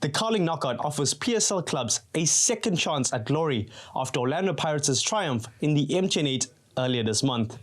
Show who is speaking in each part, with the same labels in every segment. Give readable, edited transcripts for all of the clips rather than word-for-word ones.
Speaker 1: The Carling Knockout offers PSL clubs a second chance at glory after Orlando Pirates' triumph in the MTN8 earlier this month.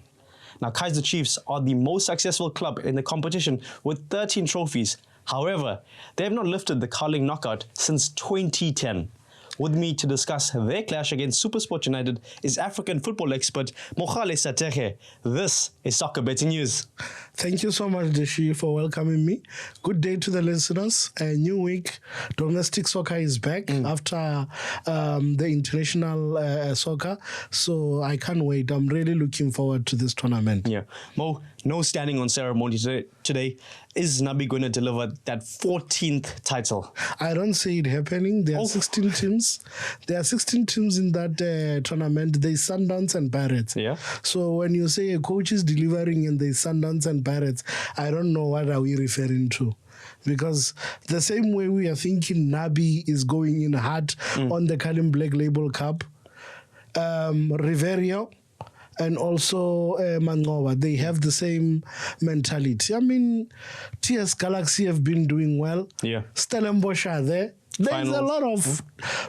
Speaker 1: Now, Kaizer Chiefs are the most successful club in the competition with 13 trophies. However, they have not lifted the Carling Knockout since 2010. With me to discuss their clash against SuperSport United is African football expert Mogale Sateche. This is Soccer Betting News.
Speaker 2: Thank you so much, Deshi, for welcoming me. Good day to the listeners. A new week. Domestic soccer is back after the international soccer. So I can't wait. I'm really looking forward to this tournament.
Speaker 1: Yeah. Mo, no standing on ceremony today. Is Nabi going to deliver that 14th title?
Speaker 2: I don't see it happening. There are 16 teams. There are 16 teams in that tournament. There's Sundowns and Pirates.
Speaker 1: Yeah.
Speaker 2: So when you say a coach is delivering and there's Sundowns and Pirates, I don't know what are we referring to. Because the same way we are thinking Nabi is going in hard on the Carling Black Label Cup, Riverio and also Mangowa, they have the same mentality. I mean, TS Galaxy have been doing well.
Speaker 1: Yeah.
Speaker 2: Stellenbosch are there. There's a lot of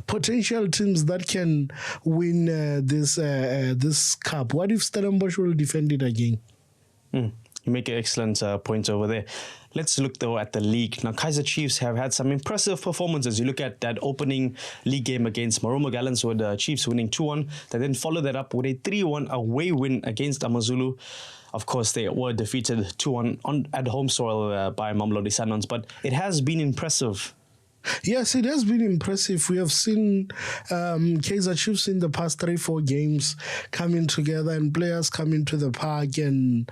Speaker 2: potential teams that can win this cup. What if Stellenbosch will defend it again?
Speaker 1: You make an excellent point over there. Let's look, though, at the league. Now, Kaizer Chiefs have had some impressive performances. You look at that opening league game against Marumo Gallants with the Chiefs winning 2-1. They then followed that up with a 3-1 away win against Amazulu. Of course, they were defeated 2-1 at home soil by Mamelodi Sundowns, but it has been impressive.
Speaker 2: Yes, it has been impressive. We have seen Kaizer Chiefs in the past 3-4 games coming together and players coming to the park and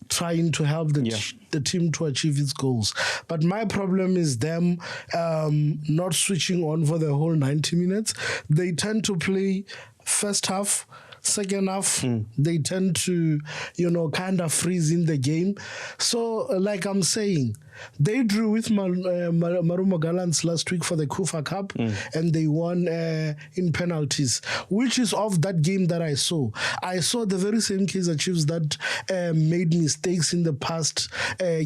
Speaker 2: trying to help the team to achieve its goals. But my problem is them not switching on for the whole 90 minutes. They tend to play first half, second half, they tend to, kind of freeze in the game. So, like I'm saying, they drew with Marumo Gallants last week for the Kufa Cup, and they won in penalties, which is of that game that I saw. I saw the very same Kaizer Chiefs that made mistakes in the past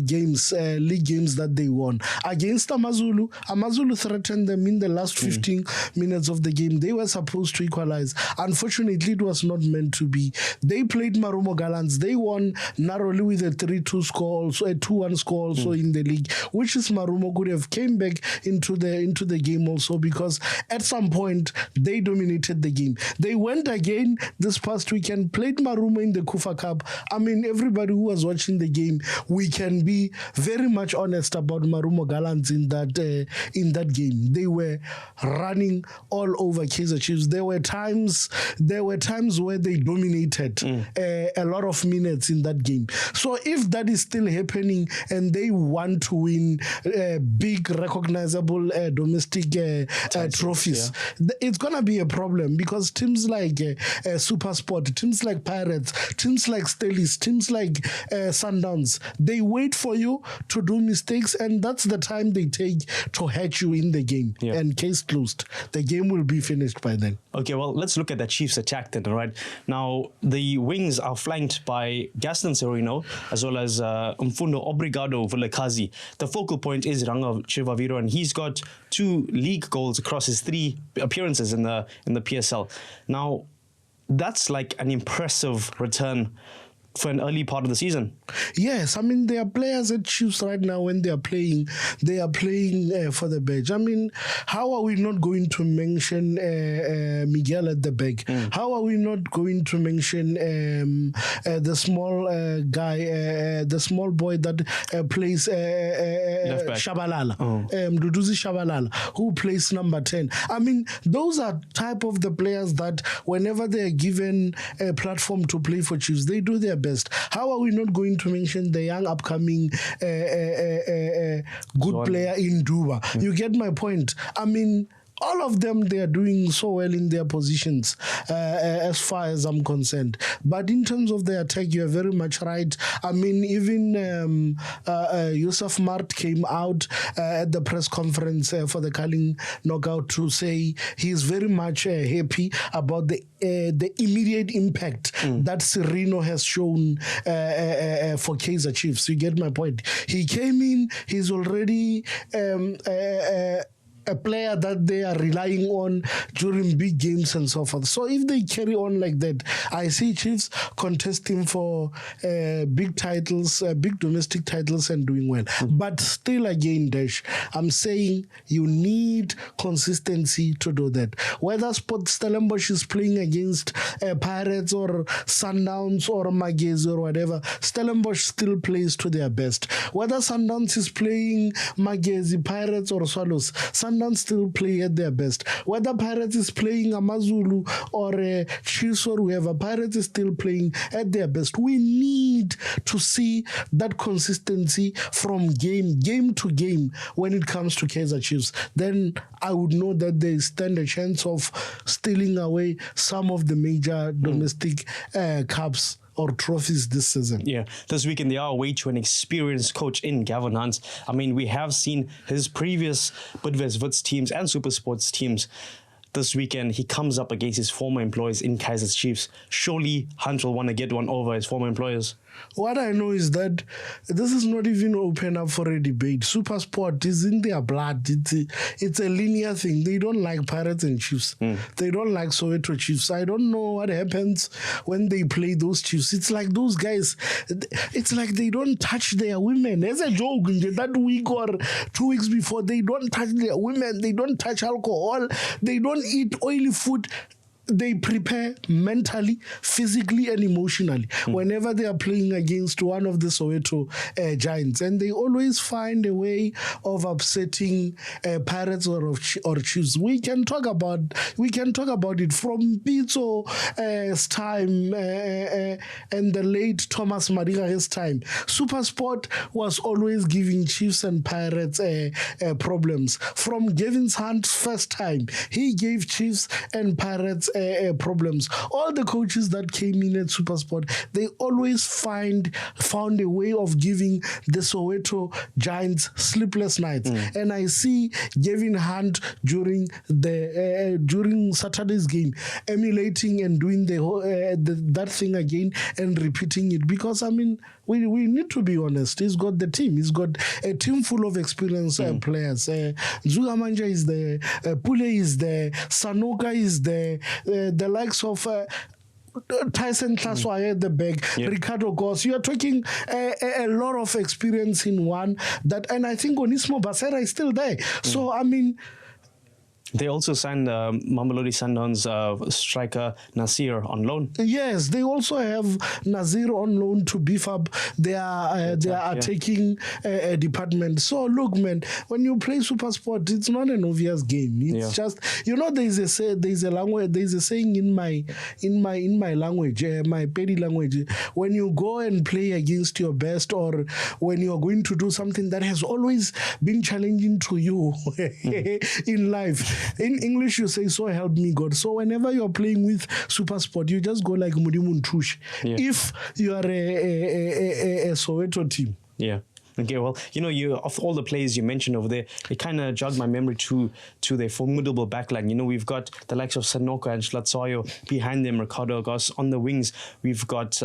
Speaker 2: games, league games that they won. Against Amazulu, Amazulu threatened them in the last 15 minutes of the game. They were supposed to equalize. Unfortunately, it was not meant to be. They played Marumo Gallants. They won narrowly with a 3-2 score, also a 2-1 score also in the league, which is Marumo could have came back into the game also, because at some point they dominated the game. They went again this past weekend, played Marumo in the Kufa Cup. I mean, everybody who was watching the game, we can be very much honest about Marumo Gallants in that game. They were running all over Kaizer Chiefs. There were times where they dominated a lot of minutes in that game. So if that is still happening and they want to win big recognizable domestic trophies, it's gonna be a problem, because teams like SuperSport, teams like Pirates, teams like Stellis, teams like Sundowns, they wait for you to do mistakes, and that's the time they take to hurt you in the game. And case closed. The game will be finished by then.
Speaker 1: Okay, well, let's look at the Chiefs attack then, right? Now, the wings are flanked by Gaston Sirino as well as Mfundo Obrigado Vilakazi. The focal point is Ranga Chivaviro, and he's got 2 league goals across his 3 appearances in the PSL. Now, that's like an impressive return for an early part of the season. Yes,
Speaker 2: I mean, there are players at Chiefs right now when they are playing for the badge. I mean, how are we not going to mention Miguel at the back? How are we not going to mention the small guy, the small boy that plays Shabalala, Duduzi Shabalala, who plays number 10? I mean, those are type of the players that whenever they are given a platform to play for Chiefs, they do their best. How are we not going to mention the young upcoming good player in Duba? You get my point. I mean, all of them, they are doing so well in their positions as far as I'm concerned. But in terms of the attack, you are very much right. I mean, even Yusuf Mart came out at the press conference for the Carling knockout to say he's very much happy about the immediate impact that Sirino has shown for Kaizer Chiefs. You get my point? He came in, he's already a player that they are relying on during big games and so forth. So if they carry on like that, I see Chiefs contesting for big titles, big domestic titles and doing well. But still again, Dash, I'm saying you need consistency to do that. Whether Stellenbosch is playing against Pirates or Sundowns or Magezi or whatever, Stellenbosch still plays to their best. Whether Sundowns is playing Magezi, Pirates or Swallows, Sundowns still play at their best. Whether Pirates is playing Amazulu or Chiefs or whoever, Pirates is still playing at their best. We need to see that consistency from game to game when it comes to Kaizer Chiefs. Then I would know that they stand a chance of stealing away some of the major domestic cups or trophies this season.
Speaker 1: Yeah, this weekend they are away to an experienced coach in Gavin Hunt. I mean, we have seen his previous Bidvest Wits teams and SuperSports teams. This weekend, he comes up against his former employers in Kaizer Chiefs. Surely Hunt will want to get one over his former employers.
Speaker 2: What I know is that this is not even open up for a debate. SuperSport is in their blood. It's a linear thing. They don't like Pirates and Chiefs. They don't like Soweto Chiefs. I don't know what happens when they play those Chiefs. It's like those guys, it's like they don't touch their women. As a joke, that week or 2 weeks before, they don't touch their women. They don't touch alcohol. They don't eat oily food. They prepare mentally, physically, and emotionally whenever they are playing against one of the Soweto Giants, and they always find a way of upsetting Pirates or Chiefs. We can talk about it from Pitso's time and the late Thomas Mariga's time. SuperSport was always giving Chiefs and Pirates problems. From Gavin Hunt's first time, he gave Chiefs and Pirates problems. All the coaches that came in at SuperSport, they always found a way of giving the Soweto Giants sleepless nights. And I see Gavin Hunt during Saturday's game emulating and doing that thing again and repeating it, because I mean we need to be honest. He's got the team. He's got a team full of experienced players. Zugamanja is there. Pule is there. Sanoka is there. The likes of Tyson Klaswa at the back, Ricardo Goss. You are talking a lot of experience in one. And I think Onismo Basera is still there. So I mean,
Speaker 1: they also signed Mamelodi Sundowns striker Nasir on loan.
Speaker 2: Yes, they also have Nasir on loan to beef up their attacking department. So look, man, when you play SuperSport, it's not an obvious game. It's just, you know, there's a saying in my language, my petty language. When you go and play against your best, or when you are going to do something that has always been challenging to you in life. In English, you say, so help me God. So whenever you're playing with SuperSport, you just go like Mudimun Tush. If you are a Soweto team.
Speaker 1: Yeah. Okay, well, you know, of all the players you mentioned over there, it kind of jogged my memory to their formidable backline. You know, we've got the likes of Sanoka and Slatsoyo behind them, Ricardo Goss. On the wings, we've got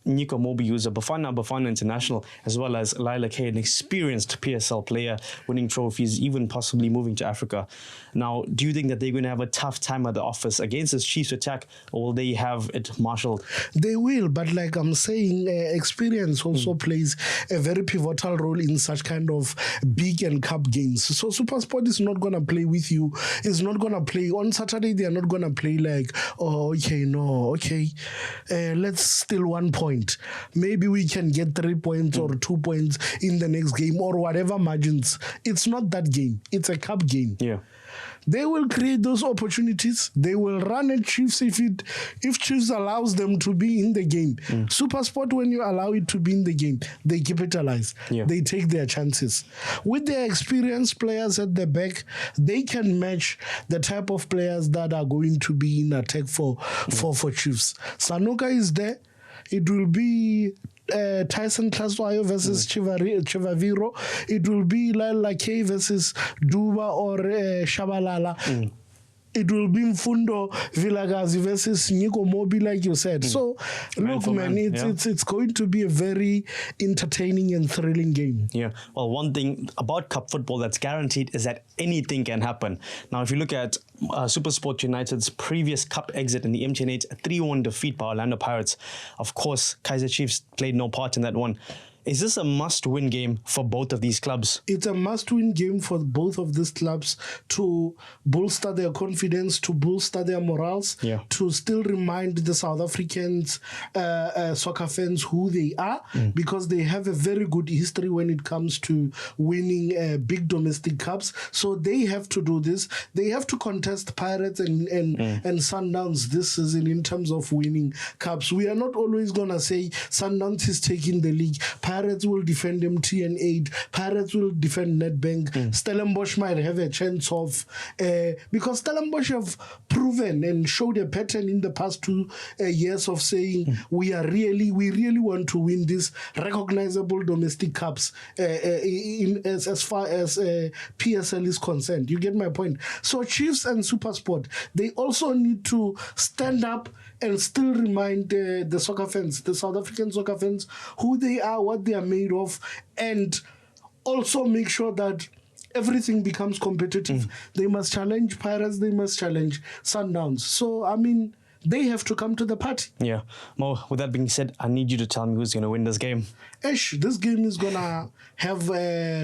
Speaker 1: Nico Mobi, who's a Bafana international, as well as Lila K, an experienced PSL player, winning trophies, even possibly moving to Africa. Now, do you think that they're going to have a tough time at the office against this Chiefs attack, or will they have it marshaled?
Speaker 2: They will, but like I'm saying, experience also plays a very pivotal role in such kind of big and cup games. So SuperSport is not going to play with you. It's not going to play on Saturday. They are not going to play like, let's steal 1 point. Maybe we can get 3 points or 2 points in the next game, or whatever margins. It's not that game. It's a cup game.
Speaker 1: Yeah.
Speaker 2: They will create those opportunities. They will run at Chiefs if Chiefs allows them to be in the game. SuperSport, when you allow it to be in the game, they capitalize.
Speaker 1: Yeah.
Speaker 2: They take their chances. With their experienced players at the back, they can match the type of players that are going to be in attack for Chiefs. Sanuka is there. It will be Tyson Klaswayo versus Chivaviro. It will be Lala K versus Duba or Shabalala. It will be Mfundo Vilakazi versus Nico Mobi, like you said. So, look, man, it's going to be a very entertaining and thrilling game.
Speaker 1: Yeah. Well, one thing about cup football that's guaranteed is that anything can happen. Now, if you look at SuperSport United's previous cup exit in the MTN8, a 3-1 defeat by Orlando Pirates, of course, Kaizer Chiefs played no part in that one. Is this a must-win game for both of these clubs?
Speaker 2: It's a must-win game for both of these clubs to bolster their confidence, to bolster their morals, to still remind the South Africans, soccer fans who they are, because they have a very good history when it comes to winning big domestic cups. So they have to do this. They have to contest Pirates and Sundowns this season in terms of winning cups. We are not always going to say Sundowns is taking the league. Pirates will defend MTN8. Pirates will defend Nedbank. Stellenbosch might have a chance of... because Stellenbosch have proven and showed a pattern in the past 2 years of saying we really want to win these recognizable domestic cups as far as PSL is concerned. You get my point? So Chiefs and SuperSport, they also need to stand up and still remind the soccer fans, the South African soccer fans, who they are, what they are made of, and also make sure that everything becomes competitive. They must challenge Pirates, they must challenge Sundowns. So, I mean, they have to come to the party.
Speaker 1: Yeah. Mo, with that being said, I need you to tell me who's going to win this game.
Speaker 2: This game is going to have...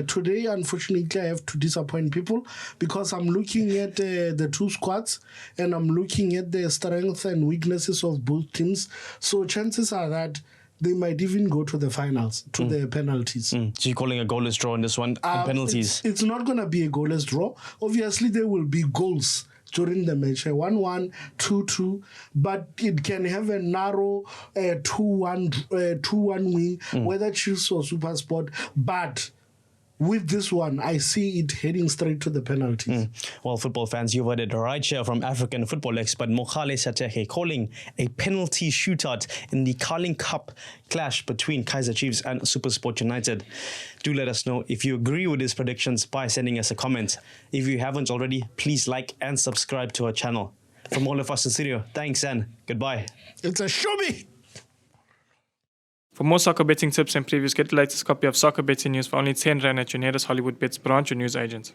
Speaker 2: today, unfortunately, I have to disappoint people because I'm looking at the two squads and I'm looking at the strengths and weaknesses of both teams. So chances are that they might even go to the finals, to the penalties.
Speaker 1: So you're calling a goalless draw in this one, and penalties?
Speaker 2: It's not going to be a goalless draw. Obviously, there will be goals during the match, 1-1, 2-2, but it can have a narrow 2-1 win, whether Chiefs or SuperSport. But with this one, I see it heading straight to the penalties.
Speaker 1: Well, football fans, you've heard it right here from African football expert Mokhale Satehe calling a penalty shootout in the Carling Cup clash between Kaizer Chiefs and SuperSport United. Do let us know if you agree with his predictions by sending us a comment. If you haven't already, please like and subscribe to our channel. From all of us in studio, thanks and goodbye.
Speaker 2: It's a showme!
Speaker 3: For more soccer betting tips and previews, get the latest copy of Soccer Betting News for only 10 Rand at your nearest Hollywood Bets branch or news agent.